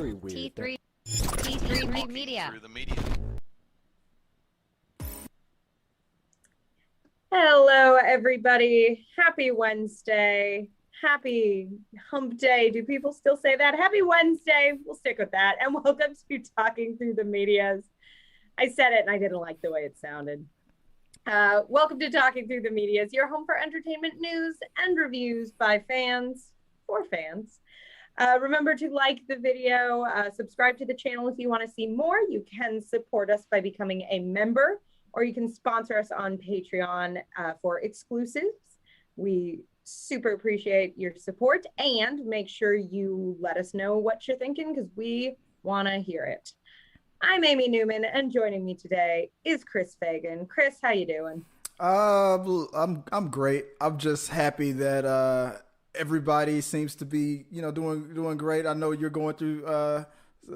very weird. T3 Media. Through the media. Hello, everybody. Happy Wednesday. Happy hump day. Do people still say that? Happy Wednesday. We'll stick with that. And welcome to Talking Through the Medias. I said it and I didn't like the way it sounded. Welcome to Talking Through the Medias, your home for entertainment news and reviews by fans for fans. Remember to like the video, subscribe to the channel if you want to see more. You can support us by becoming a member, or you can sponsor us on Patreon for exclusives. We super appreciate your support, and make sure you let us know what you're thinking because we want to hear it. I'm Amy Newman, and joining me today is Chris Fagan. Chris, how you doing? I'm great. I'm just happy that everybody seems to be, doing great. I know you're going through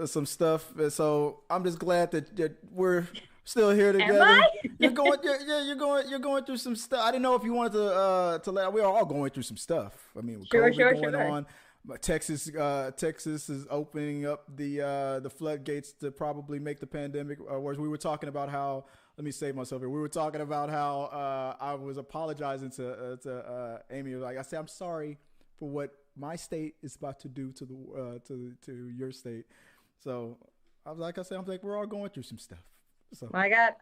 some stuff, so I'm just glad that we're still here together. Am I? You're going through some stuff. I didn't know if you wanted to let. We're all going through some stuff. I mean, with COVID going on. But Texas is opening up the floodgates to probably make the pandemic worse. We were talking about how. Let me save myself here. We were talking about how I was apologizing to Amy. Like I said, I'm sorry for what my state is about to do to the to your state. So I was like, I'm like, we're all going through some stuff. So I got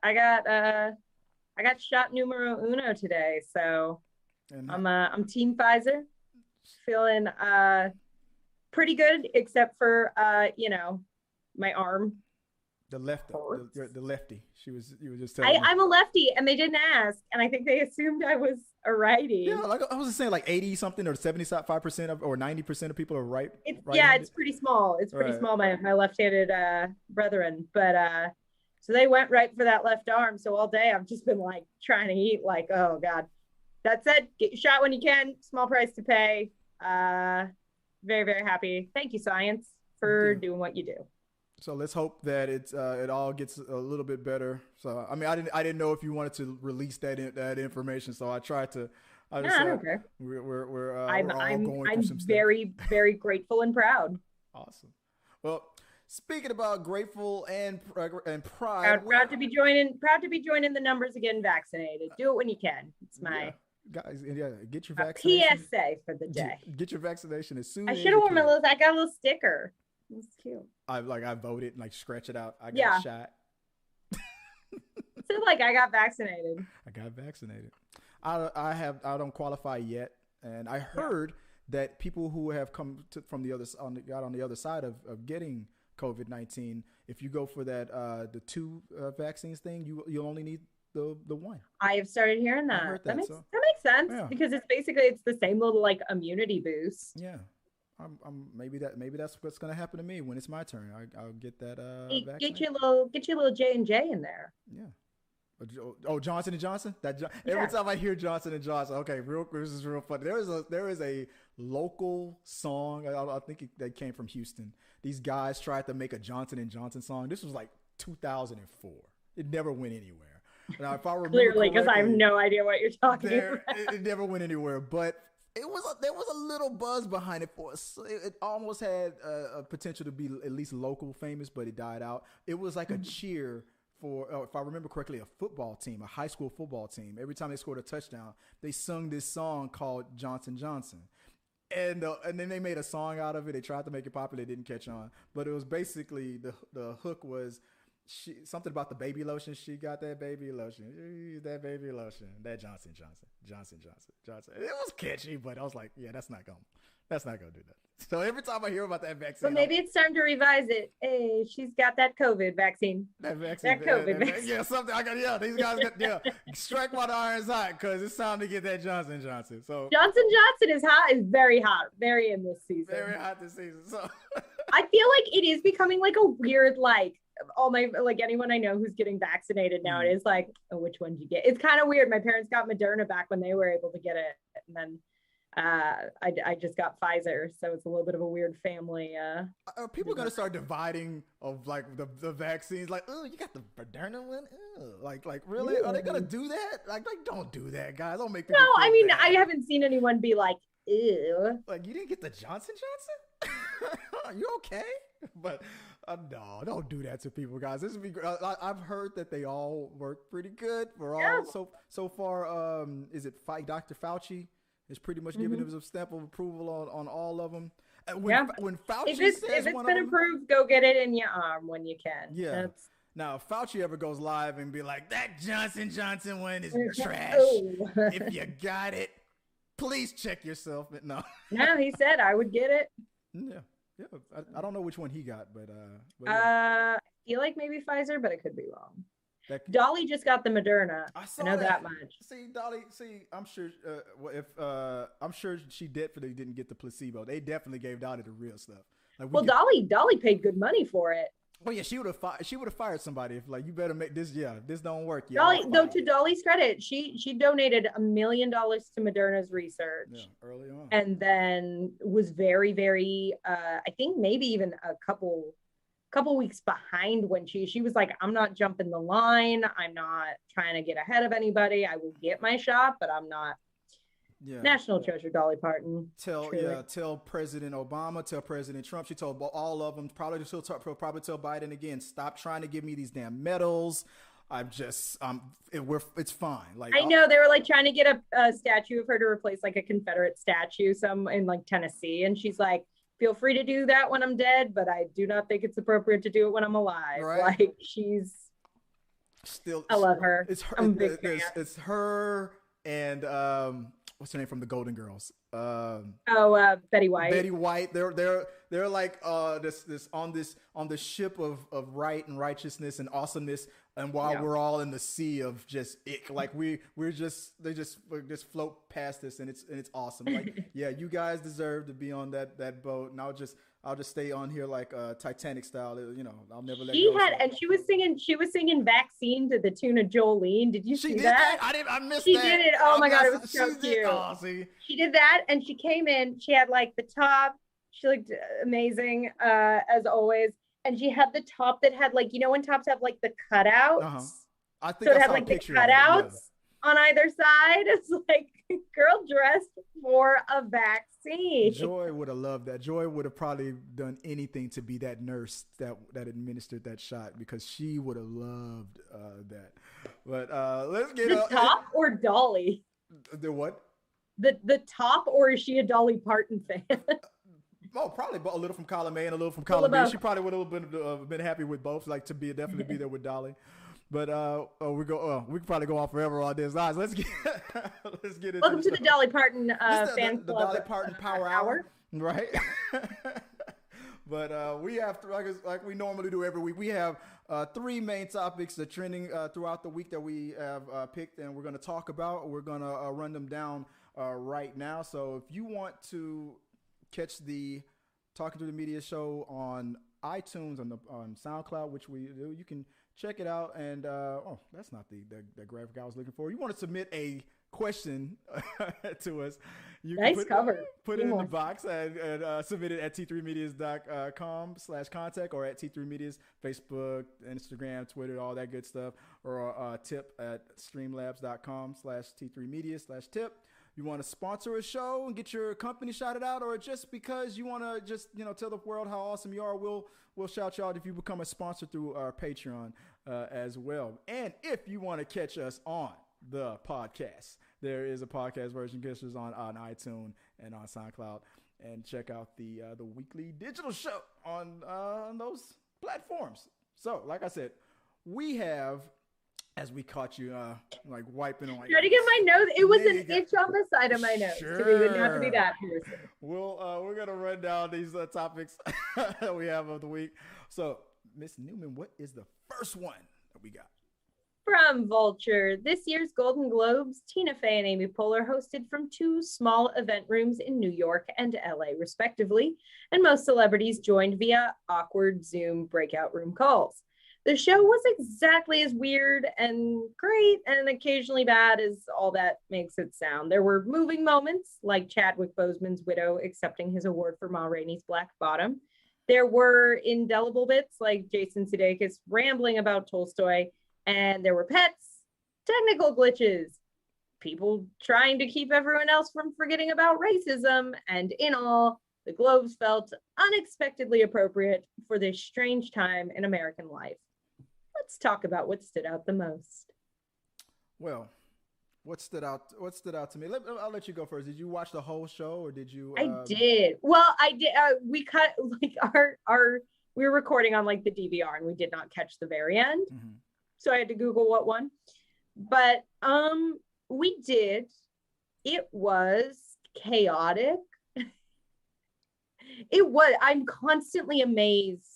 shot numero uno today, so I'm Team Pfizer, feeling pretty good, except for my arm. The lefty. You were just telling me. I'm a lefty, and they didn't ask, and I think they assumed I was a righty. Yeah, like I was just saying, like 80 something or 75% or 90% of people are right. It's pretty small. It's pretty small. My left-handed brethren, but so they went right for that left arm. So all day I've just been like trying to eat. Like, oh god. That said, get your shot when you can. Small price to pay. Very, very happy. Thank you, science, for doing what you do. So let's hope that it all gets a little bit better. So I mean, I didn't know if you wanted to release that information, so I tried to. I don't care. I'm very, very grateful and proud. Awesome. Well, speaking about grateful and pride, proud to be joining the numbers again. Vaccinated. Do it when you can. It's my. Guys, get your vaccination. PSA for the day. Get your vaccination as soon I as should have worn my I got a little sticker. It's cute. I voted and like scratch it out. I got a shot. So I got vaccinated. I don't qualify yet, and I heard that people who have come from the other got on the other side of getting COVID-19, if you go for that the two vaccines thing, you only need the one. I have started hearing that. I heard that makes sense because it's the same little immunity boost. Yeah. Maybe that's what's gonna happen to me when it's my turn. I'll get that vaccine. Get your little J&J in there. Yeah. Oh, Johnson & Johnson. Every time I hear Johnson & Johnson, okay, this is real funny. There is a local song. I think that came from Houston. These guys tried to make a Johnson & Johnson song. This was like 2004. It never went anywhere. Now, if I remember clearly, because I have no idea what you're talking about. It never went anywhere, but. There was a little buzz behind it for us. It almost had a potential to be at least local famous, but it died out. It was like a cheer for, if I remember correctly, a football team, a high school football team. Every time they scored a touchdown, they sung this song called Johnson Johnson. And then they made a song out of it. They tried to make it popular. It didn't catch on. But it was basically, the hook was, something about the baby lotion. She got that baby lotion. That baby lotion. That Johnson. It was catchy, but I was like, yeah, that's not gonna do that. So every time I hear about that vaccine, so maybe it's time to revise it. Hey, she's got that COVID vaccine. That COVID vaccine. Yeah, something. These guys got strike while the iron's hot because it's time to get that Johnson. So Johnson is hot. Is very hot. Very in this season. Very hot this season. So I feel like it is becoming a weird all my anyone I know who's getting vaccinated now, it is which one did you get? It's kind of weird. My parents got Moderna back when they were able to get it, and then I just got Pfizer, so it's a little bit of a weird family. Are people gonna start dividing of the vaccines? Oh, you got the Moderna one? Really? Are they gonna do that? Don't do that, guys. Don't make people. No, I mean, bad. I haven't seen anyone be ew. You didn't get the Johnson? Are you okay? But no, don't do that to people, guys. This would be. I've heard that they all work pretty good. We're all so far. Is it Dr. Fauci is pretty much giving him some stamp of approval on all of them. When Fauci if it's been approved, go get it in your arm when you can. Yeah. Now, if Fauci ever goes live and be like, that Johnson one is trash. If you got it, please check yourself. No. No, he said I would get it. Yeah. I don't know which one he got, but I feel like maybe Pfizer, but I could be wrong. Dolly just got the Moderna. I know that much. See, Dolly. I'm sure. I'm sure she definitely didn't get the placebo. They definitely gave Dolly the real stuff. Like, Dolly paid good money for it. Oh yeah, she would have fired somebody if like you better make this. Yeah, this don't work. Dolly, though, to Dolly's credit, she donated $1 million to Moderna's research early on, and then was very, very. I think maybe even a couple weeks behind when she was like, I'm not jumping the line. I'm not trying to get ahead of anybody. I will get my shot, but I'm not. Yeah. National treasure, Dolly Parton. Tell President Obama, tell President Trump. She told all of them. Probably tell Biden again. Stop trying to give me these damn medals. It's fine. Like I know they were like trying to get a statue of her to replace like a Confederate statue, some in like Tennessee, and she's like, feel free to do that when I'm dead, but I do not think it's appropriate to do it when I'm alive. Right. Like she's still. I love her. It's her. It's her and what's her name from the Golden Girls? Betty White. Betty White. They're like this on the ship of right and righteousness and awesomeness. And while we're all in the sea of just ick, like they just float past us, and it's awesome. Like you guys deserve to be on that boat, and I'll just stay on here like Titanic style. I'll never let go. And she was singing "Vaccine" to the tune of Jolene. Did you see that? I missed that. She did it. Oh my god, it was so cute. She did that, and she came in. She had like the top. She looked amazing as always. And she had the top that had like, when tops have like the cutouts. I think so. It had like the cutouts on either side. It's like girl dressed for a vaccine. Joy would have loved that. Joy would have probably done anything to be that nurse that administered that shot, because she would have loved that. But let's get the top or Dolly. The what? The top, or is she a Dolly Parton fan? Oh, probably a little from column A and a little from column B. She probably would have been happy with both, like definitely be there with Dolly. But we could probably go on forever on this. Let's get into Welcome to the Dolly Parton fan club. The Dolly Parton Power Hour, right? But we have like we normally do every week. We have 3 main topics that are trending throughout the week that we have picked, and we're going to talk about. We're going to run them down right now. So if you want to catch the Talking to the Media show on iTunes, on SoundCloud, which we do, you can check it out. And that's not the graphic I was looking for. You want to submit a question to us, you can put it in the box and submit it at t3medias.com/contact or at T3Medias Facebook, Instagram, Twitter, all that good stuff, or tip at streamlabs.com/T3Media/tip. You want to sponsor a show and get your company shouted out, or just because you want to tell the world how awesome you are, we'll shout you out if you become a sponsor through our Patreon as well. And if you want to catch us on the podcast, there is a podcast version. Catch us on iTunes and on SoundCloud, and check out the weekly digital show on those platforms. So, like I said, we have. As we caught you, like wiping on. Try to get my nose. It was an itch on the side of my nose. Sure. So we wouldn't have to be that person. We're gonna run down these topics that we have of the week. So, Miss Newman, what is the first one that we got? From Vulture, this year's Golden Globes, Tina Fey and Amy Poehler hosted from 2 small event rooms in New York and L.A. respectively, and most celebrities joined via awkward Zoom breakout room calls. The show was exactly as weird and great and occasionally bad as all that makes it sound. There were moving moments, like Chadwick Boseman's widow accepting his award for Ma Rainey's Black Bottom. There were indelible bits, like Jason Sudeikis rambling about Tolstoy, and there were pets, technical glitches, people trying to keep everyone else from forgetting about racism, and in all, the Globes felt unexpectedly appropriate for this strange time in American life. Let's talk about what stood out the most. Well, what stood out to me? I'll let you go first. Did you watch the whole show, or did you? I did. Well, I did. We cut like our we were recording on like the DVR, and we did not catch the very end. Mm-hmm. So I had to Google what one. But we did. It was chaotic. It was. I'm constantly amazed,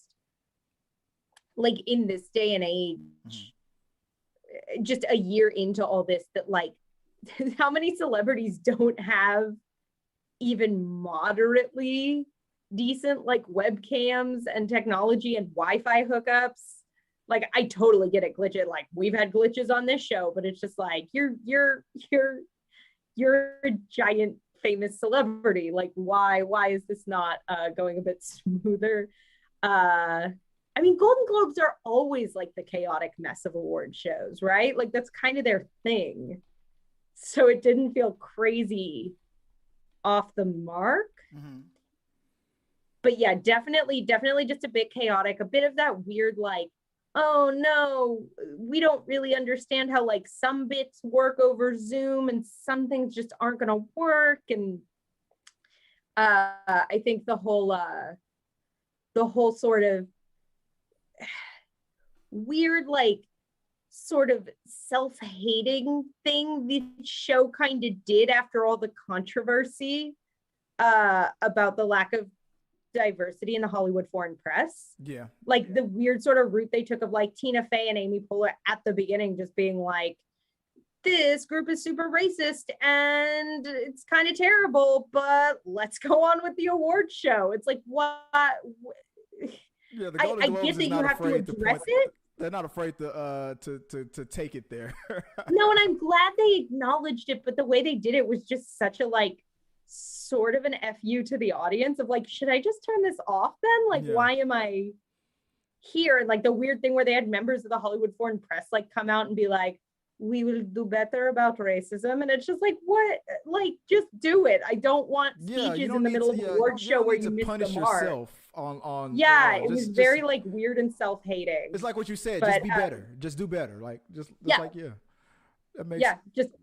like in this day and age, just a year into all this, that like how many celebrities don't have even moderately decent like webcams and technology and Wi-Fi hookups. Like I totally get it, glitch it. Like we've had glitches on this show, but it's just like you're a giant famous celebrity. Like why is this not going a bit smoother? I mean, Golden Globes are always like the chaotic mess of award shows, right? Like that's kind of their thing. So it didn't feel crazy off the mark. Mm-hmm. But yeah, definitely just a bit chaotic, a bit of that weird, like, oh no, we don't really understand how like some bits work over Zoom and some things just aren't going to work. And I think the whole sort of weird, like sort of self-hating thing the show kind of did after all the controversy about the lack of diversity in the Hollywood foreign press. Yeah. Like the weird sort of route they took of like Tina Fey and Amy Poehler at the beginning just being like, this group is super racist and it's kind of terrible, but let's go on with the award show. It's like, what? Yeah, the I get that you have to address it. They're not afraid to take it there. No, and I'm glad they acknowledged it, but the way they did it was just such a like sort of an FU to the audience of like, should I just turn this off then? Like, why am I here? And like the weird thing where they had members of the Hollywood foreign press like come out and be like, we will do better about racism. And it's just like, what? Like, just do it. I don't want speeches in the middle of an award show where you miss the mark. Yourself on it was very like weird and self-hating. It's like what you said, just be better. Just do better. Like just like that makes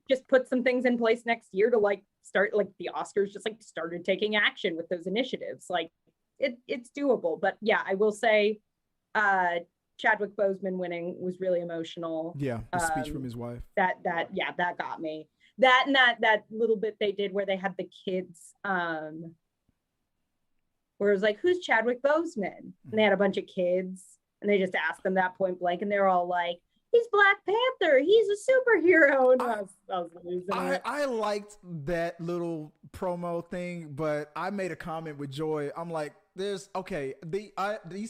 just put some things in place next year to like start, like the Oscars just like started taking action with those initiatives. Like it's doable. But yeah, I will say Chadwick Boseman winning was really emotional. Yeah, the speech from his wife. That got me. That and that little bit they did where they had the kids where it was like, who's Chadwick Boseman? And they had a bunch of kids and they just asked them that point blank and they were all like, he's Black Panther, he's a superhero. And I was losing it. I liked that little promo thing, but I made a comment with Joy. I'm like, these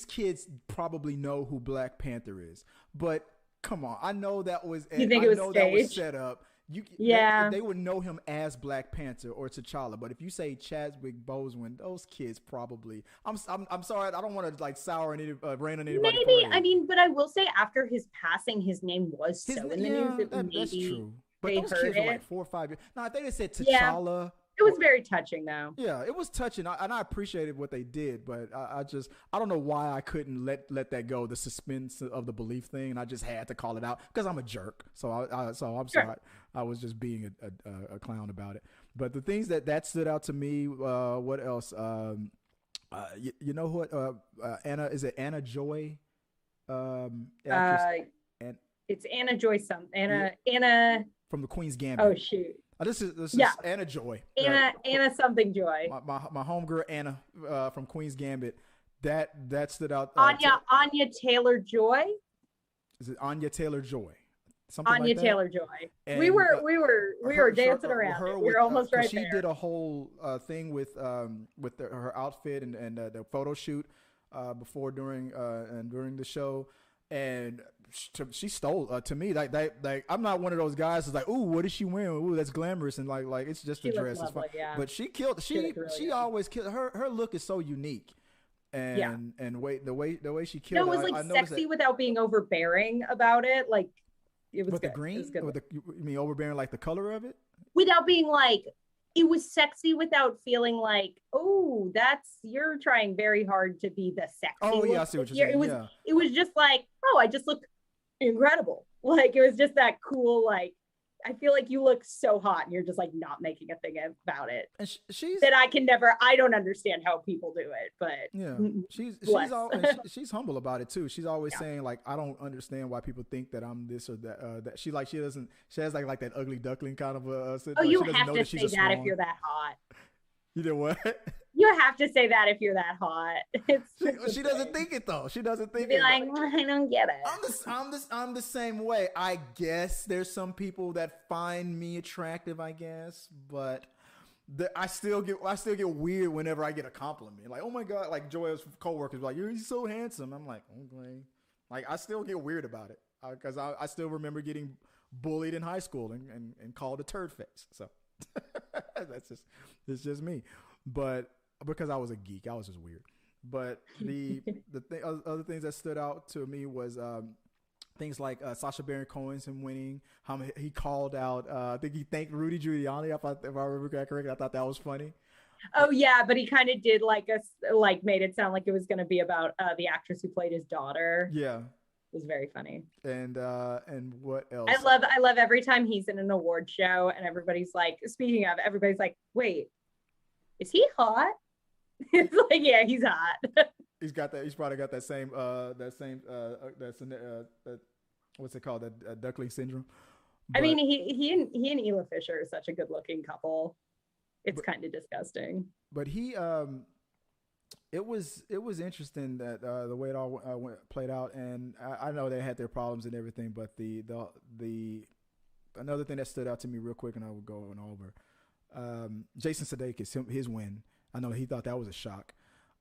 kids probably know who Black Panther is, but come on, I know that was that was set up. They would know him as Black Panther or T'Challa, but if you say Chadwick Boseman, those kids probably. I'm sorry, I don't want to like sour any rain on anybody. Maybe I mean, but I will say after his passing, his name was in the news. That's true. But those kids were like 4 or 5 years. Now, if they just said T'Challa. Yeah. It was very touching, though. Yeah, it was touching, and I appreciated what they did, but I don't know why I couldn't let that go, the suspense of the belief thing, and I just had to call it out because I'm a jerk. So I'm sorry, I was just being a clown about it. But the things that stood out to me, what else? You know what? Anna, is it Anna Joy? It's Anna Joy. Anna from the Queen's Gambit. Oh shoot. This is Anna Joy. Anna something Joy. My homegirl Anna from Queen's Gambit. That stood out. Anya Taylor Joy. Is it Anya Taylor Joy? Anya Taylor Joy. And we were dancing around. We were almost right there. She did a whole thing with her outfit and the photo shoot before, during the show, and she stole to me. Like I'm not one of those guys who's like, ooh, what is she wearing? Ooh, that's glamorous, and like it's just a dress. It's fine. Yeah. But she killed. She always killed. Her look is so unique. And the way she killed. No, it was like sexy without being overbearing about it. Like it was with good. The green. It was good. You mean overbearing, like the color of it? Without being like it was sexy without feeling like, oh, you're trying very hard to be the sexy. Oh yeah, I see what you're saying. It was just like, oh, I just look incredible. Like, it was just that cool, like, I feel like you look so hot and you're just like not making a thing about it. And she's that I don't understand how people do it, but yeah, she's humble about it too. She's always saying like, I don't understand why people think that I'm this or that. That she has like that ugly duckling kind of you have to say that if you're that hot. You know what? You have to say that if you're that hot. She doesn't think it though. She doesn't think be it. Like, I don't get it. I'm the same way. I guess there's some people that find me attractive, I guess, but I still get weird whenever I get a compliment. Like, oh my God, like Joel's coworkers like, you're so handsome. I'm like, okay. Like, I still get weird about it because I still remember getting bullied in high school and called a turd face. So it's just me. But because I was a geek, I was just weird. But other things that stood out to me was things like Sacha Baron Cohen's him winning. How he called out. I think he thanked Rudy Giuliani. If I remember correctly, I thought that was funny. Oh yeah, but he kind of did made it sound like it was going to be about the actress who played his daughter. Yeah, it was very funny. And what else? I love every time he's in an award show and everybody's like, wait, is he hot? It's like, yeah, he's hot. He's probably got that same what's it called? That duckling syndrome. But, I mean, he and Ela Fisher are such a good looking couple. It's kind of disgusting. But it was interesting that the way it all played out, and I know they had their problems and everything, but the another thing that stood out to me real quick, and I will go over, Jason Sudeikis, his win. I know he thought that was a shock.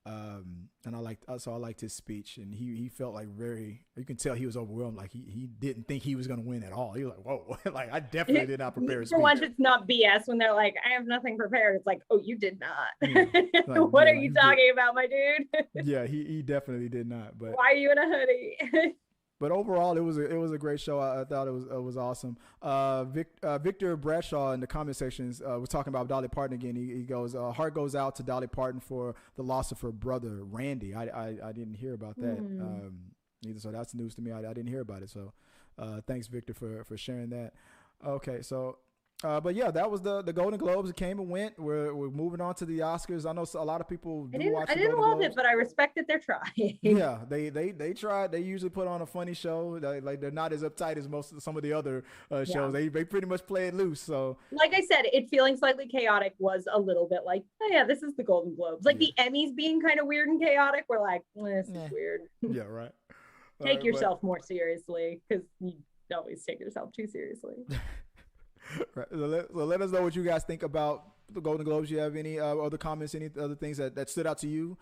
And I liked his speech, and he felt like you can tell he was overwhelmed. Like he didn't think he was going to win at all. He was like, whoa, like I definitely did not prepare a speech. For once, it's not BS when they're like, I have nothing prepared. It's like, oh, you did not. Yeah. Like, what are you talking about, my dude? Yeah, he definitely did not. But why are you in a hoodie? But overall, it was a great show. I thought it was awesome. Victor Bradshaw in the comment sections was talking about Dolly Parton again. He goes, heart goes out to Dolly Parton for the loss of her brother Randy. I didn't hear about that either, so that's news to me. I didn't hear about it. So thanks, Victor, for sharing that. Okay, so. But yeah, that was the Golden Globes. It came and went. We're moving on to the Oscars. I know a lot of people watch. I didn't love it, but I respect that they're trying. Yeah, they tried. They usually put on a funny show. Like they're not as uptight as some of the other shows. They pretty much play it loose. So, like I said, it feeling slightly chaotic was a little bit like, oh yeah, this is the Golden Globes. Like the Emmys being kind of weird and chaotic. We're like, this is weird. Yeah, right. Take yourself more seriously, because you always take yourself too seriously. Right. So let us know what you guys think about the Golden Globes. You have any other comments, any other things that stood out to you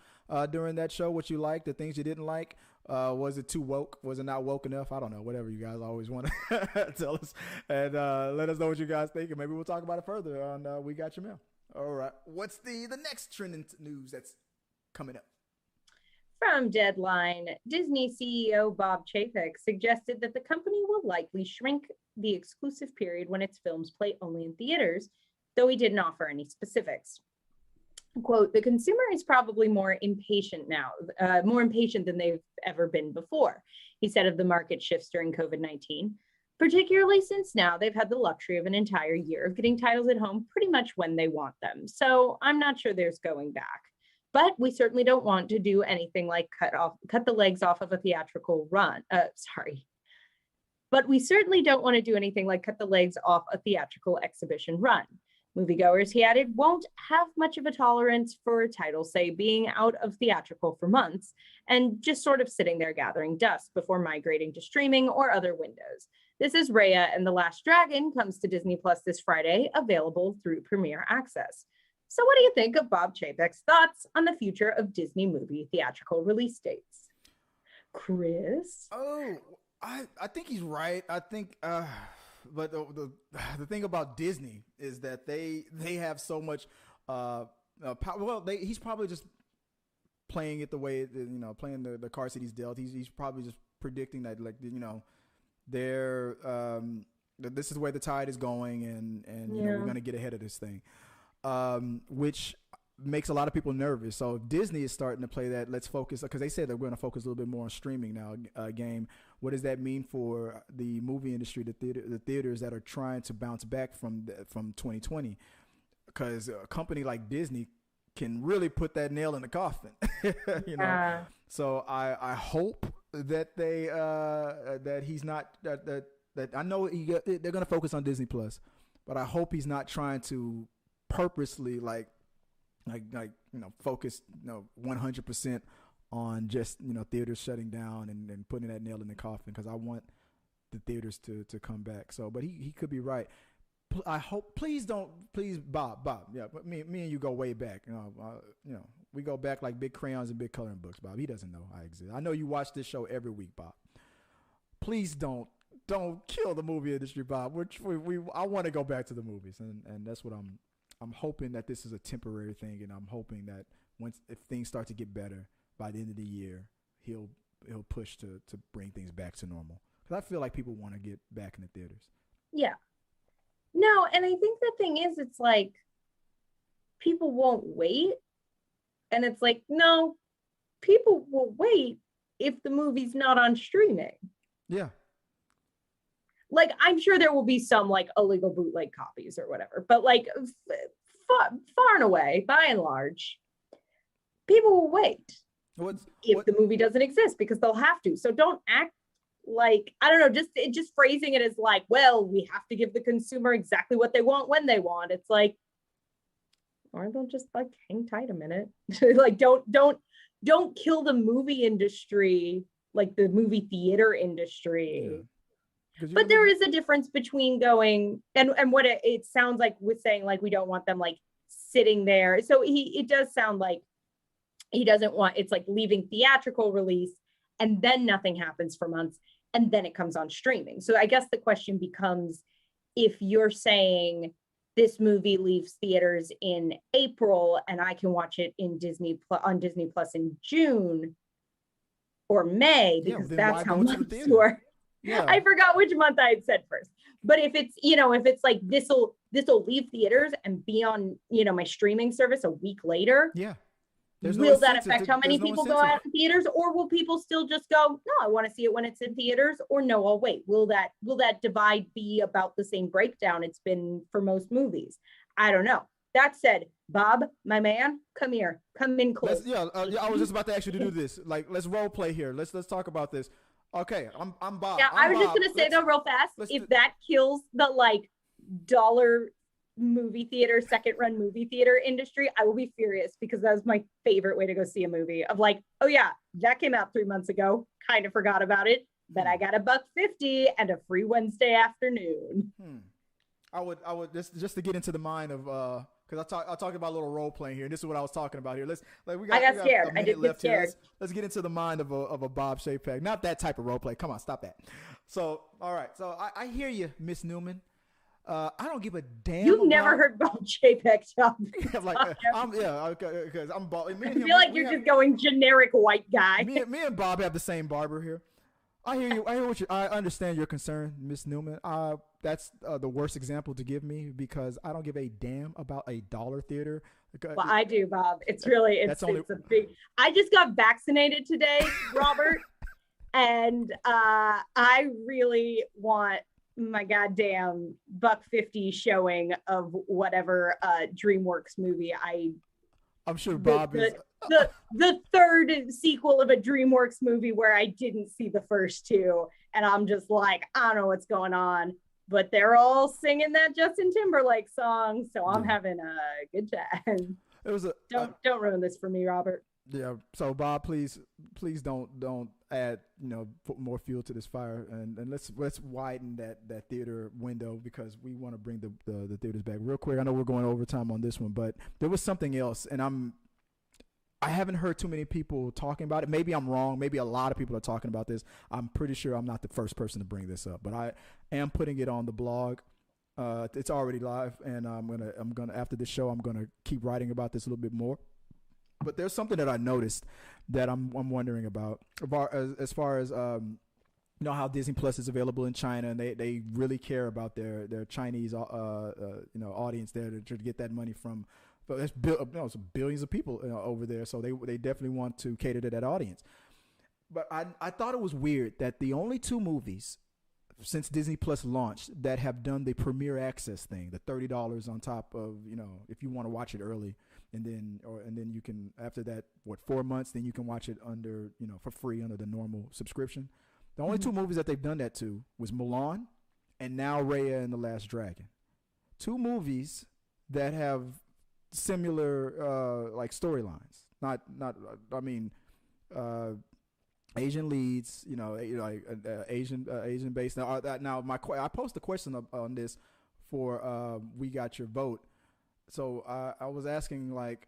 during that show? What you liked, the things you didn't like? Was it too woke? Was it not woke enough? I don't know. Whatever you guys always want to tell us. And let us know what you guys think, and maybe we'll talk about it further on We Got Your Mail. All right. What's the next trending news that's coming up? From Deadline, Disney CEO Bob Chapek suggested that the company will likely shrink the exclusive period when its films play only in theaters, though he didn't offer any specifics. Quote, the consumer is probably more impatient than they've ever been before, he said of the market shifts during COVID-19, particularly since now they've had the luxury of an entire year of getting titles at home pretty much when they want them. So I'm not sure there's going back. But we certainly don't want to do anything like cut the legs off of a theatrical run. But we certainly don't want to do anything like cut the legs off a theatrical exhibition run. Moviegoers, he added, won't have much of a tolerance for a title, say, being out of theatrical for months and just sort of sitting there gathering dust before migrating to streaming or other windows. This is Raya and the Last Dragon comes to Disney Plus this Friday, available through Premier Access. So what do you think of Bob Chapek's thoughts on the future of Disney movie theatrical release dates? Chris? Oh, I think he's right. I think, but the thing about Disney is that they have so much power. Well, he's probably just playing it the way, playing the cards that he's dealt. He's probably just predicting that, like, they're this is where the tide is going, and we're going to get ahead of this thing. which makes a lot of people nervous. So Disney is starting to play that let's focus, because they said they're going to focus a little bit more on streaming now. Game. What does that mean for the movie industry, the theaters that are trying to bounce back from 2020? Because a company like Disney can really put that nail in the coffin, you know. So I hope that they that he's not that I know they're going to focus on Disney Plus, but I hope he's not trying to purposely like focus 100% on just theaters shutting down and putting that nail in the coffin, because I want the theaters to come back. So, but he could be right. I hope. Please Bob. Yeah, me and you go way back. We go back like big crayons and big coloring books. Bob, he doesn't know I exist. I know you watch this show every week, Bob. Please don't kill the movie industry, Bob. I want to go back to the movies, and that's what I'm hoping that this is a temporary thing, and I'm hoping that if things start to get better by the end of the year, he'll push to bring things back to normal. Because I feel like people want to get back in the theaters. Yeah. No, and I think the thing is, it's like people won't wait. And it's like, no, people will wait if the movie's not on streaming. Yeah. Like, I'm sure there will be some like illegal bootleg copies or whatever, but like far and away, by and large, people will wait if the movie doesn't exist, because they'll have to. So don't act like, I don't know, just phrasing it as like, well, we have to give the consumer exactly what they want when they want. It's like, or they'll just like hang tight a minute. Like, don't kill the movie industry, like the movie theater industry. Yeah. But there is a difference between going and what it sounds like with saying like we don't want them like sitting there. So it does sound like he doesn't want, it's like leaving theatrical release and then nothing happens for months and then it comes on streaming. So I guess the question becomes, if you're saying this movie leaves theaters in April and I can watch it in Disney Plus in June or May, because that's how months work. Yeah. I forgot which month I had said first. But if it's like this'll leave theaters and be on, my streaming service a week later. Yeah. Will that affect how many people go out in theaters, or will people still just go, no, I want to see it when it's in theaters, or no, I'll wait? Will that divide be about the same breakdown it's been for most movies? I don't know. That said, Bob, my man, come here, come in close. I was just about to ask you to do this. Like, let's role play here. Let's talk about this. Okay, I'm Bob. Yeah, I was just gonna say though, real fast, if that kills the like dollar movie theater, second run movie theater industry, I will be furious, because that was my favorite way to go see a movie. Of like, oh yeah, that came out 3 months ago, kind of forgot about it, but I got $1.50 and a free Wednesday afternoon. I would just to get into the mind of because I talked about a little role playing here, and this is what I was talking about here. I got scared. I did get scared. Let's get into the mind of a Bob Chapek. Not that type of role play. Come on, stop that. So all right. So I hear you, Miss Newman. I don't give a damn. You've never heard Bob Chapek talk. Because I'm Bob. I feel like you're just going generic white guy. Me and Bob have the same barber here. I hear you. I understand your concern, Miss Newman. That's the worst example to give me, because I don't give a damn about a dollar theater. Well, I do, Bob. It's a big. I just got vaccinated today, Robert, and I really want my goddamn $1.50 showing of whatever DreamWorks movie I'm sure Bob is the third sequel of a DreamWorks movie where I didn't see the first two, and I'm just like, I don't know what's going on, but they're all singing that Justin Timberlake song, so I'm having a good time. It was don't ruin this for me, Robert. Yeah. So Bob, please don't add put more fuel to this fire, and let's widen that theater window, because we want to bring the theaters back real quick. I know we're going overtime on this one, but there was something else, and I haven't heard too many people talking about it. Maybe I'm wrong. Maybe a lot of people are talking about this. I'm pretty sure I'm not the first person to bring this up, but I am putting it on the blog. It's already live, and I'm gonna after this show, I'm gonna keep writing about this a little bit more. But there's something that I noticed that I'm wondering about as far as you know how Disney Plus is available in China, and they really care about their Chinese audience there to get that money from. But it's billions of people over there, so they definitely want to cater to that audience. But I thought it was weird that the only two movies since Disney Plus launched that have done the Premier Access thing, the $30 on top of, if you want to watch it early, and then you can, after that 4 months, then you can watch it under for free under the normal subscription. The only two movies that they've done that to was Mulan and now Raya and the Last Dragon. Two movies that have similar like storylines. Asian leads, Asian based. Now I posed a question on this for We Got Your Vote. So I was asking, like,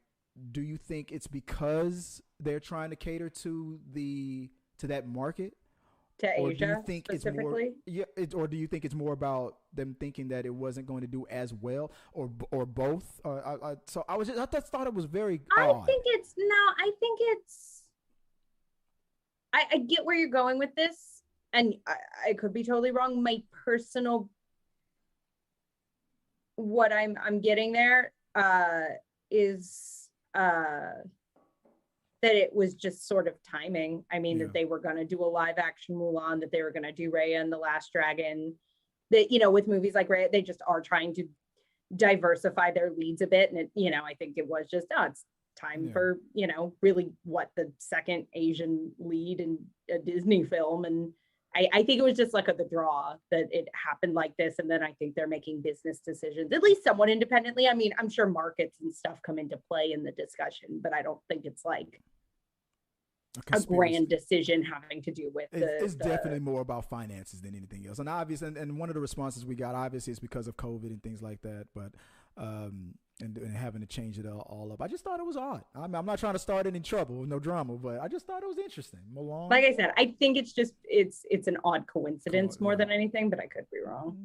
do you think it's because they're trying to cater to that market? To or Asia, do you think specifically? or do you think it's more about them thinking that it wasn't going to do as well, or both? I just thought it was very odd. I get where you're going with this, and I could be totally wrong. My personal, what I'm getting there is that it was just sort of timing. I mean, that they were going to do a live action Mulan, that they were going to do Raya and the Last Dragon. That, with movies like Raya, they just are trying to diversify their leads a bit. And I think it was just, it's time for, really what the second Asian lead in a Disney film. And I think it was just like the draw that it happened like this. And then I think they're making business decisions, at least somewhat independently. I mean, I'm sure markets and stuff come into play in the discussion, but I don't think it's like a grand decision having to do with it's definitely more about finances than anything else. And obviously, and one of the responses we got, obviously, is because of COVID and things like that. But and having to change it all up, I just thought it was odd. I'm not trying to start any trouble, no drama, but I just thought it was interesting. Mulan, like I said, I think it's just it's an odd coincidence more than anything, but I could be wrong.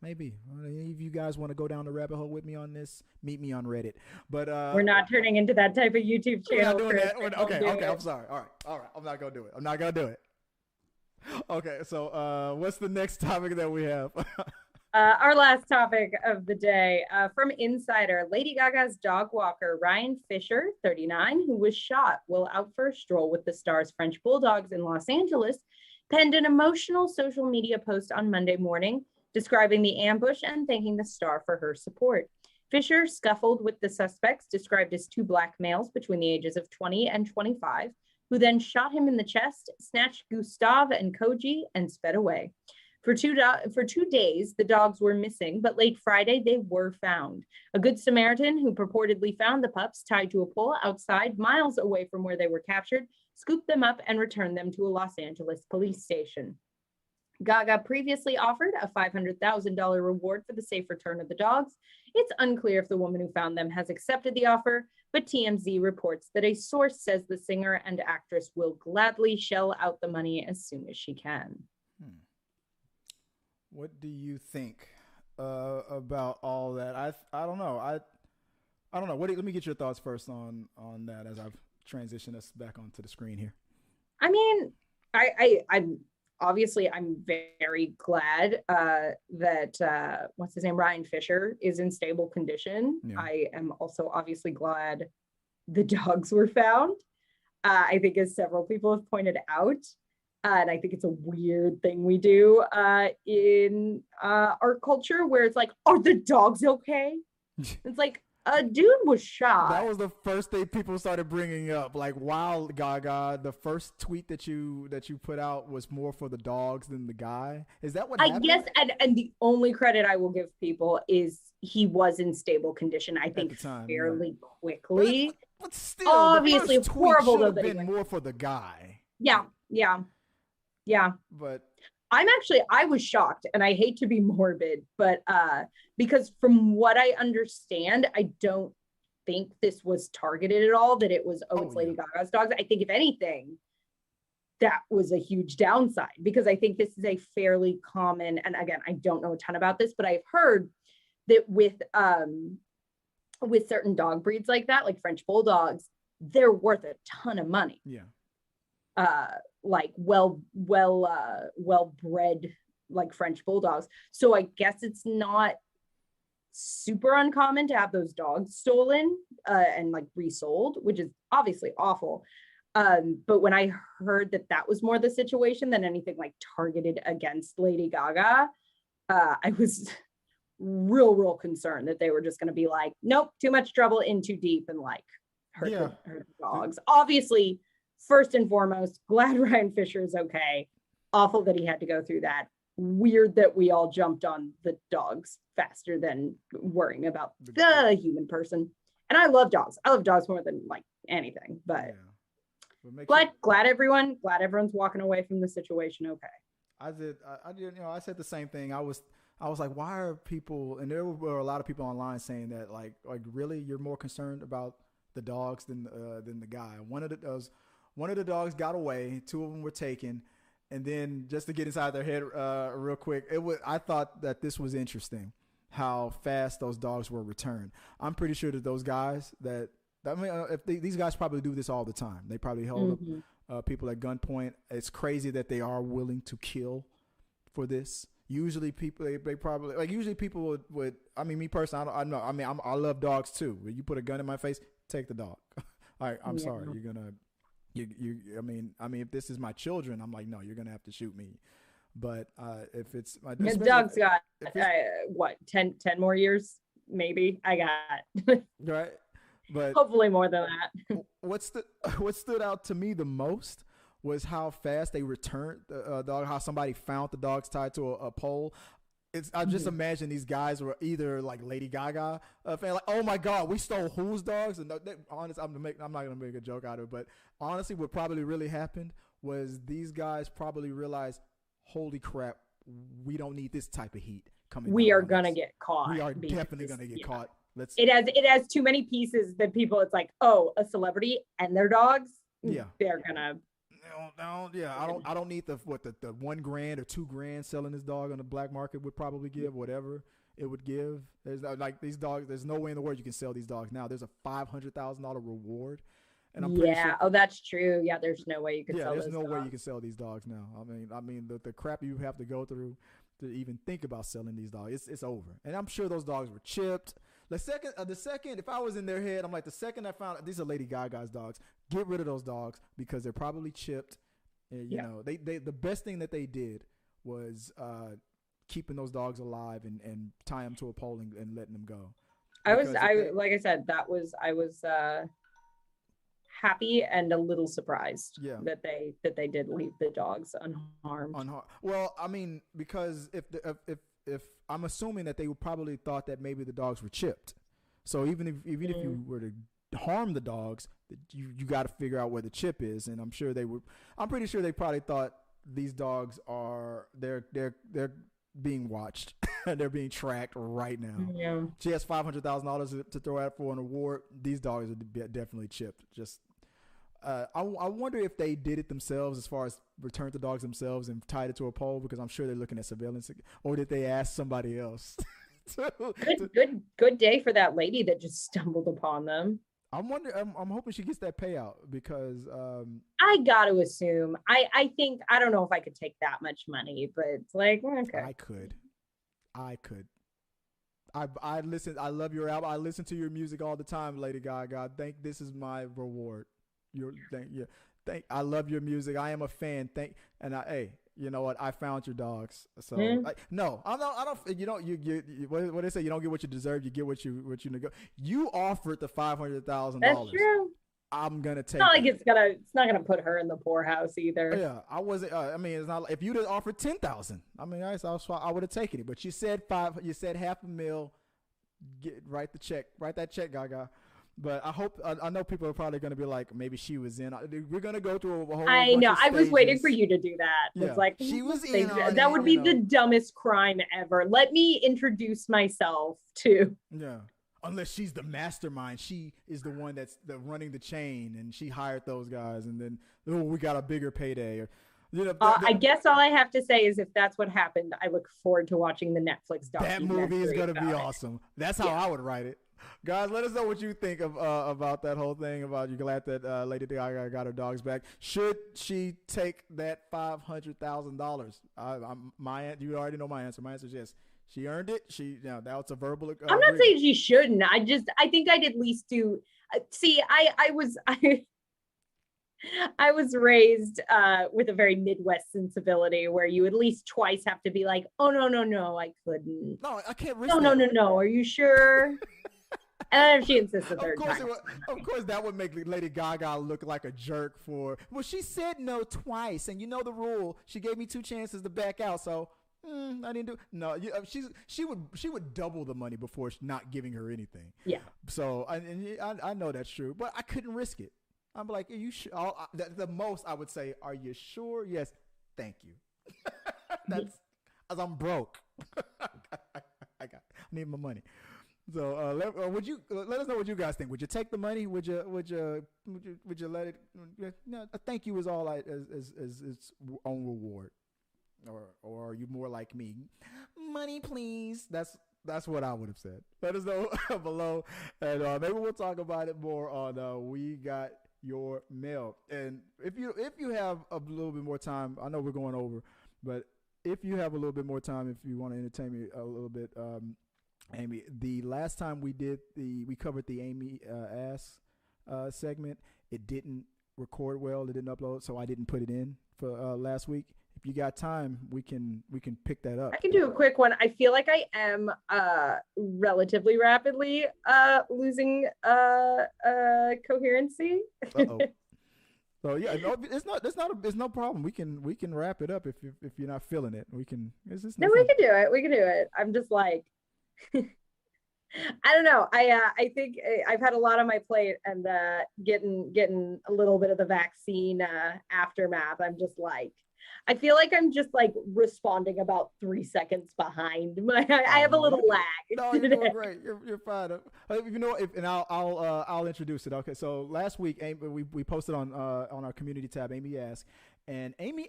Maybe. If you guys want to go down the rabbit hole with me on this, meet me on Reddit. But we're not turning into that type of YouTube channel. We're not doing that. Okay. I'm sorry. All right. I'm not gonna do it. Okay. So what's the next topic that we have? Our last topic of the day, from Insider, Lady Gaga's dog walker, Ryan Fisher, 39, who was shot while out for a stroll with the star's French bulldogs in Los Angeles, penned an emotional social media post on Monday morning, describing the ambush and thanking the star for her support. Fisher scuffled with the suspects, described as two black males between the ages of 20 and 25, who then shot him in the chest, snatched Gustave and Koji, and sped away. For 2 days, the dogs were missing, but late Friday, they were found. A Good Samaritan who purportedly found the pups tied to a pole outside, miles away from where they were captured, scooped them up and returned them to a Los Angeles police station. Gaga previously offered a $500,000 reward for the safe return of the dogs. It's unclear if the woman who found them has accepted the offer, but TMZ reports that a source says the singer and actress will gladly shell out the money as soon as she can. What do you think about all that? I don't know. I don't know. Let me get your thoughts first on that as I've transitioned us back onto the screen here. I mean, I'm obviously very glad that what's his name, Ryan Fisher, is in stable condition. Yeah. I am also obviously glad the dogs were found. I think, as several people have pointed out, and I think it's a weird thing we do in our culture, where it's like, are the dogs okay? It's like, a dude was shot. That was the first thing people started bringing up. Like, wow, Gaga, the first tweet that you put out was more for the dogs than the guy. Is that what happened? I guess, and the only credit I will give people is he was in stable condition, I think, fairly quickly. But still, obviously, the first horrible tweet should have been more for the guy. Yeah. But I was shocked, and I hate to be morbid, but because from what I understand, I don't think this was targeted at all, that it was, it's Lady Gaga's dogs. I think, if anything, that was a huge downside, because I think this is a fairly common, and again, I don't know a ton about this, but I've heard that with certain dog breeds like that, like French bulldogs, they're worth a ton of money. Yeah. like well bred like French bulldogs. So I guess it's not super uncommon to have those dogs stolen and like resold, which is obviously awful. But when I heard that was more the situation than anything like targeted against Lady Gaga, I was real concerned that they were just going to be like, nope, too much trouble, in too deep, and like hurt the dogs. Obviously, first and foremost, glad Ryan Fisher is okay. Awful that he had to go through that. Weird that we all jumped on the dogs faster than worrying about the human person. And I love dogs. I love dogs more than like anything. But glad everyone's walking away from the situation okay. I did. I said the same thing. I was like, why are people? And there were a lot of people online saying that, like really, you're more concerned about the dogs than the guy. One of the dogs got away. 2 of them were taken. And then just to get inside their head real quick, I thought that this was interesting, how fast those dogs were returned. I'm pretty sure that those guys these guys probably do this all the time. They probably hold up people at gunpoint. It's crazy that they are willing to kill for this. Usually people, they probably usually people would. I mean, me personally, I know. I mean, I love dogs too. When you put a gun in my face, take the dog. I'm sorry, you're gonna. I mean, if this is my children, I'm like, no, you're gonna have to shoot me. But if it's my dog's got 10 more years, maybe. I got right, but hopefully more than that. What stood out to me the most was how fast they returned the dog. How somebody found the dogs tied to a pole. I just imagine these guys were either like Lady Gaga fan, like, oh my God, we stole whose dogs? And honest, I'm not gonna make a joke out of it, but honestly, what probably really happened was these guys probably realized, holy crap, we don't need this type of heat coming. We are gonna get caught. We are definitely gonna get caught. It has too many pieces that people. It's like, oh, a celebrity and their dogs. Yeah, they're gonna. I don't need the $1,000 or $2,000 selling this dog on the black market would probably give, whatever it would give. There's like these dogs. There's no way in the world you can sell these dogs now. There's a $500,000 reward, and I'm pretty sure. Oh, that's true. Yeah, there's no way you can. There's no way you can sell these dogs now. I mean the crap you have to go through to even think about selling these dogs, it's over. And I'm sure those dogs were chipped. The second, if I was in their head, I'm like, the second I found out these are Lady Gaga's dogs, get rid of those dogs because they're probably chipped. And, you know, they the best thing that they did was keeping those dogs alive and tying them to a pole and letting them go. I was happy and a little surprised that they did leave the dogs unharmed. Well, I mean, because if I'm assuming that they probably thought that maybe the dogs were chipped, so even if you were to harm the dogs, you got to figure out where the chip is, and I'm pretty sure they probably thought these dogs they're being watched. They're being tracked right now. Yeah. She has $500,000 to throw out for an award. These dogs are definitely chipped. Just I wonder if they did it themselves, as far as returned the dogs themselves and tied it to a pole, because I'm sure they're looking at surveillance, or did they ask somebody else? Good day for that lady that just stumbled upon them. I'm hoping she gets that payout, because I got to assume. I think, I don't know if I could take that much money, but it's like, okay. I could. I listen. I love your album. I listen to your music all the time, Lady Gaga. This is my reward. I love your music. I am a fan. Hey, you know what? I found your dogs. So no, I don't. You don't. You what they say? You don't get what you deserve. You get what you negotiate. You offered the $500,000. That's true. I'm gonna take. It's not gonna put her in the poorhouse either. Yeah, I wasn't. I mean, it's not like if you'd have offered $10,000. I mean, I would have taken it. But you said $5,000. You said $500,000. Write that check, Gaga. But I know people are probably going to be like, maybe she was in. We're going to go through a whole. I know. I was waiting for you to do that. Yeah. It's like she was in. That would be the dumbest crime ever. Let me introduce myself to. Yeah. Unless she's the mastermind, she is the one that's running the chain, and she hired those guys, and then we got a bigger payday. Or, I guess all I have to say is, if that's what happened, I look forward to watching the Netflix documentary. That movie is going to be awesome. That's how I would write it. Guys, let us know what you think of about that whole thing. About you glad that Lady Gaga got her dogs back? Should she take that $500,000? You already know my answer. My answer is yes. She earned it. That was a verbal. I'm not saying she shouldn't. I think I'd at least do. See, I was raised with a very Midwest sensibility where you at least twice have to be like, oh no, I couldn't. No, I can't risk No. Are you sure? And then if she insists the third time. Of course, that would make Lady Gaga look like a jerk well, she said no twice, and you know the rule. She gave me 2 chances to back out, so I didn't do. No, she would double the money before not giving her anything. Yeah. So I know that's true, but I couldn't risk it. I'm like, are you sure? The most I would say, are you sure? Yes, thank you. That's as I'm broke. I need my money. So would you let us know what you guys think? Would you take the money? Would you let it? No, a thank you is all as its own reward, or are you more like me? Money, please. That's what I would have said. Let us know below, and maybe we'll talk about it more on We Got Your Mail. And if you have a little bit more time, I know we're going over, but if you have a little bit more time, if you want to entertain me a little bit, Amy, the last time we covered the Amy Ass segment, it didn't record well, it didn't upload, so I didn't put it in for last week. If you got time, we can pick that up. I can do a quick one. I feel like I am relatively rapidly losing coherency. Uh-oh. So yeah, no, it's no problem. We can wrap it up if you're not feeling it. We can. We can do it. We can do it. I'm just like, I don't know. I think I've had a lot on my plate, and getting a little bit of the vaccine aftermath. I'm just like, I feel like I'm just like responding about 3 seconds behind. I have a little lag. No, you're doing great. You're fine. You know, and I'll introduce it. Okay, so last week, we posted on our community tab. Amy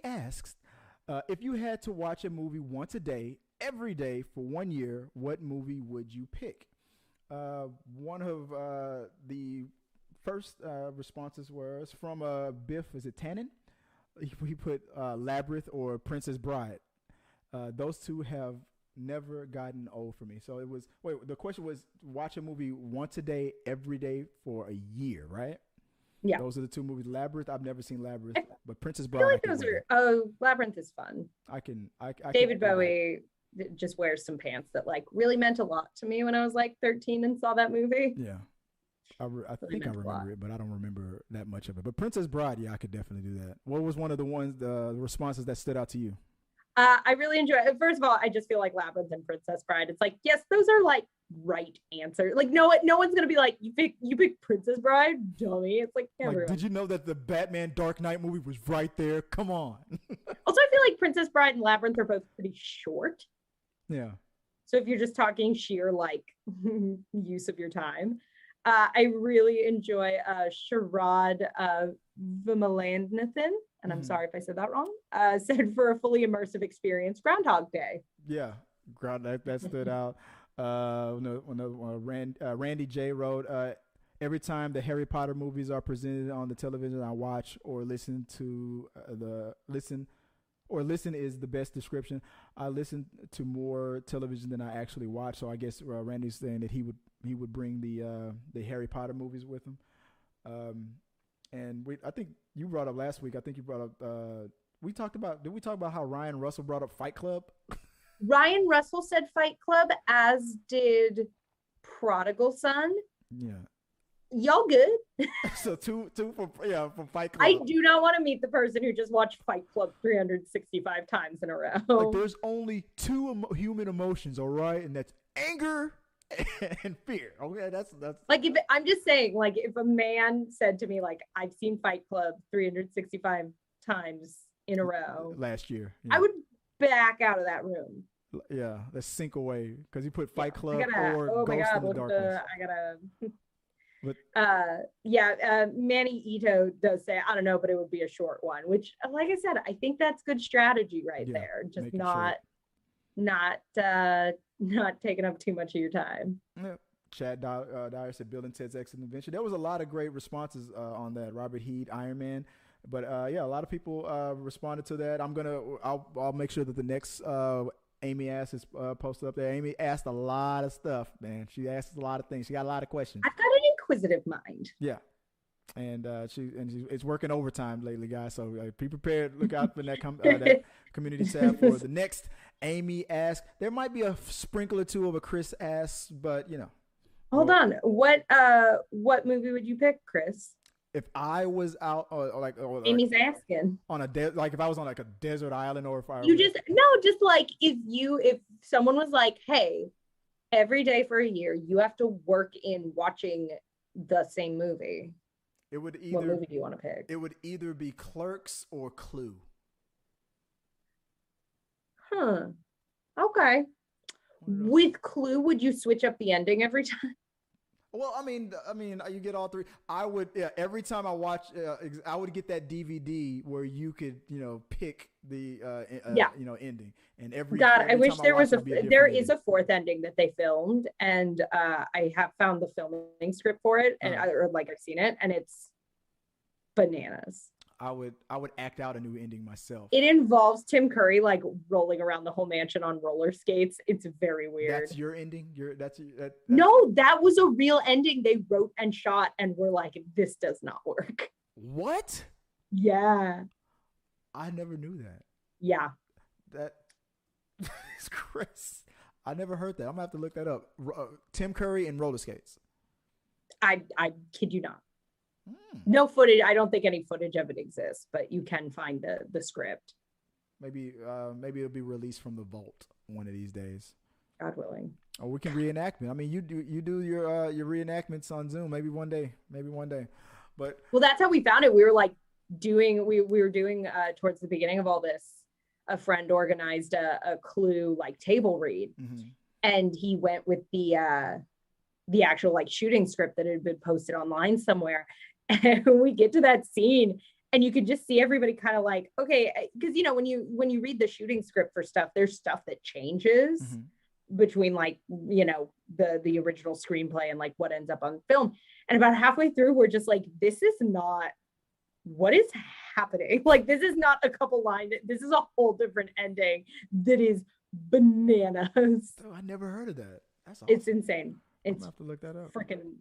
asked, if you had to watch a movie once a day, every day for 1 year, what movie would you pick? One of the first responses was from Biff. Is it Tannen? We put Labyrinth or Princess Bride. Those two have never gotten old for me. So the question was watch a movie once a day, every day for a year, right? Yeah. Those are the two movies. Labyrinth, I've never seen Labyrinth, but Princess Bride. I feel like those are. Labyrinth is fun. I David Bowie just wears some pants that like really meant a lot to me when I was like 13 and saw that movie. Yeah. I think I remember it, but I don't remember that much of it. But Princess Bride, yeah, I could definitely do that. What was one of the responses that stood out to you? I really enjoy it. First of all, I just feel like Labyrinth and Princess Bride. It's like, yes, those are like right answers. Like no one's gonna be like, you pick Princess Bride, dummy. It's like, did you know that the Batman Dark Knight movie was right there? Come on. Also, I feel like Princess Bride and Labyrinth are both pretty short. Yeah. So if you're just talking sheer like use of your time. I really enjoy Sharad Vimalanathan, and I'm sorry if I said that wrong, said for a fully immersive experience, Groundhog Day. Yeah, that stood out. Randy J wrote, every time the Harry Potter movies are presented on the television, I watch or listen to listen is the best description. I listen to more television than I actually watch. So I guess Randy's saying that he would bring the Harry Potter movies with him. And I think you brought up last week. I think you brought up. Did we talk about how Ryan Russell brought up Fight Club? Ryan Russell said Fight Club, as did Prodigal Son. Yeah. Y'all good? So two for Fight Club. I do not want to meet the person who just watched Fight Club 365 times in a row. Like, there's only two human emotions, all right, and that's anger and fear. Okay, that's like, if I'm just saying, like, if a man said to me, like, I've seen Fight Club 365 times in a row last year, I would back out of that room. Yeah, let's sink away because you put Fight Club or oh Ghost my God, in the Darkness. Manny Ito does say, I don't know, but it would be a short one, which, like I said, I think that's good strategy there. Just not taking up too much of your time. Yeah. Dyer said Bill and Ted's Excellent Adventure. There was a lot of great responses on that. Robert Heed, Iron Man. But yeah, a lot of people responded to that. I'll make sure that the next Amy Asked is posted up there. Amy asked a lot of stuff, man. She asked a lot of things. She got a lot of questions. I've got an inquisitive mind. Yeah. And it's working overtime lately, guys. So be prepared. Look out for that community tab for the next Amy Ask. There might be a sprinkle or two of a Chris Ask, but you know. Hold on. What movie would you pick, Chris? If I was out, Amy's asking on a like if I was on like a desert island, or if I just like if someone was like, hey, every day for a year you have to work in watching the same movie. It would either. What movie do you want to pick? It would either be Clerks or Clue. Huh. Okay. With Clue, would you switch up the ending every time? Well, I mean, you get all three. I would, every time I watch, I would get that DVD where you could, pick the, ending. And every I wish time there was there is ending. a fourth ending that they filmed, and I have found the filming script for it, and I've seen it, and it's bananas. I would act out a new ending myself. It involves Tim Curry like rolling around the whole mansion on roller skates. It's very weird. That's your ending? No, that was a real ending they wrote and shot and were like, this does not work. What? Yeah. I never knew that. Yeah. That is Chris. I never heard that. I'm gonna have to look that up. Tim Curry and roller skates. I kid you not. No footage. I don't think any footage of it exists, but you can find the script. Maybe it'll be released from the vault one of these days. God willing. Or we can reenact it. I mean, you do your reenactments on Zoom. Maybe one day. But well, that's how we found it. We were like we were doing towards the beginning of all this. A friend organized a Clue like table read, and he went with the actual like shooting script that had been posted online somewhere. And we get to that scene and you could just see everybody kind of like, okay, because when you read the shooting script for stuff, there's stuff that changes between like the original screenplay and like what ends up on film. And about halfway through, we're just like, this is not what is happening. Like, this is not a couple lines. This is a whole different ending that is bananas. Oh, I never heard of that. That's awesome. It's insane. It's have to look that up. Freaking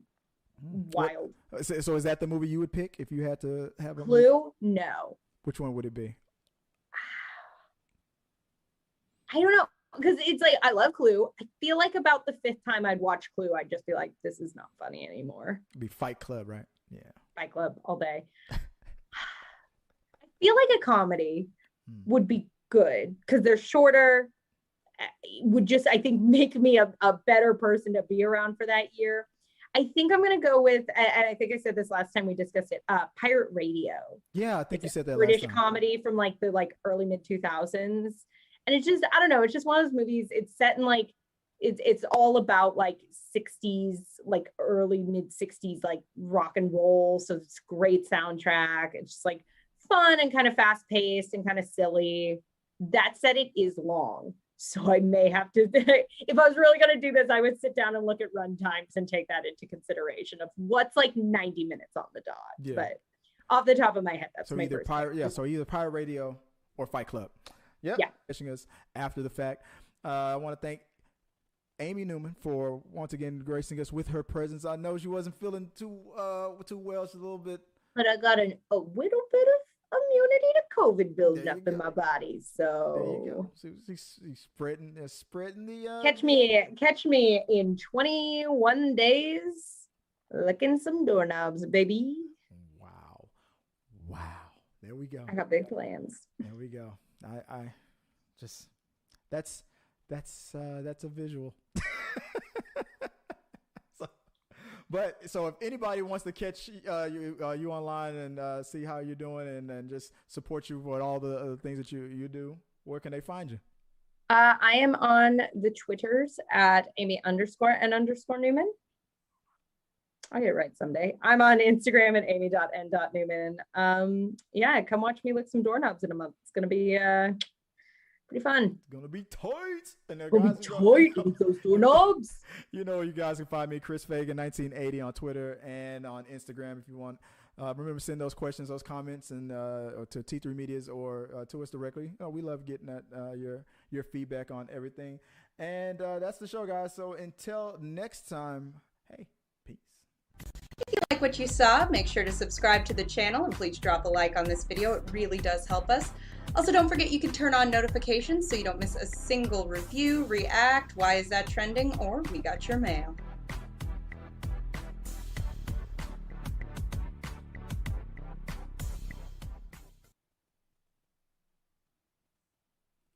wild. So is that the movie you would pick if you had to have a Clue? No. Which one would it be? I don't know, because it's like I love Clue. I feel like about the fifth time I'd watch Clue, I'd just be like, this is not funny anymore. It'd be Fight Club, right? Yeah. Fight Club all day. I feel like a comedy would be good because they're shorter. Would just, I think, make me a better person to be around for that year. I think I'm going to go with, and I think I said this last time we discussed it, Pirate Radio. Yeah, I think you said that British last time. comedy from like the early mid 2000s. And it's just, I don't know, it's just one of those movies. It's set in like, it's all about like 60s, like early mid 60s, like rock and roll. So it's great soundtrack. It's just like fun and kind of fast paced and kind of silly. That said, it is long. So I may have to, if I was really going to do this, I would sit down and look at run times and take that into consideration of what's like 90 minutes on the dot. Yeah. But off the top of my head, that's so my either first pirate, yeah. So either Pirate Radio or Fight Club. Yep. Yeah. Catching us after the fact. I want to thank Amy Newman for once again gracing us with her presence. I know she wasn't feeling too well. She's a little bit, but I got a little bit of immunity to COVID building up in my body. So there you go. She's spreading the catch me in 21 days licking some doorknobs, baby. Wow. There we go. I got big plans. There we go. I just that's a visual. So if anybody wants to catch you online and see how you're doing and just support you for all the things that you do, where can they find you? I am on the Twitters at Amy_N_Newman. I'll get it right someday. I'm on Instagram at Amy.N.Newman. Yeah, come watch me lick some doorknobs in a month. It's gonna be pretty fun. It's gonna be tight. And it's gonna be tight with those doorknobs. You know, you guys can find me, Chris Fagan 1980 on Twitter and on Instagram if you want. Remember, send those questions, those comments, and to T3 Medias or to us directly. We love getting that your feedback on everything. And that's the show, guys. So until next time, hey, peace. If you like what you saw, make sure to subscribe to the channel and please drop a like on this video. It really does help us. Also, don't forget you can turn on notifications so you don't miss a single review, react, why is that trending, or we got your mail.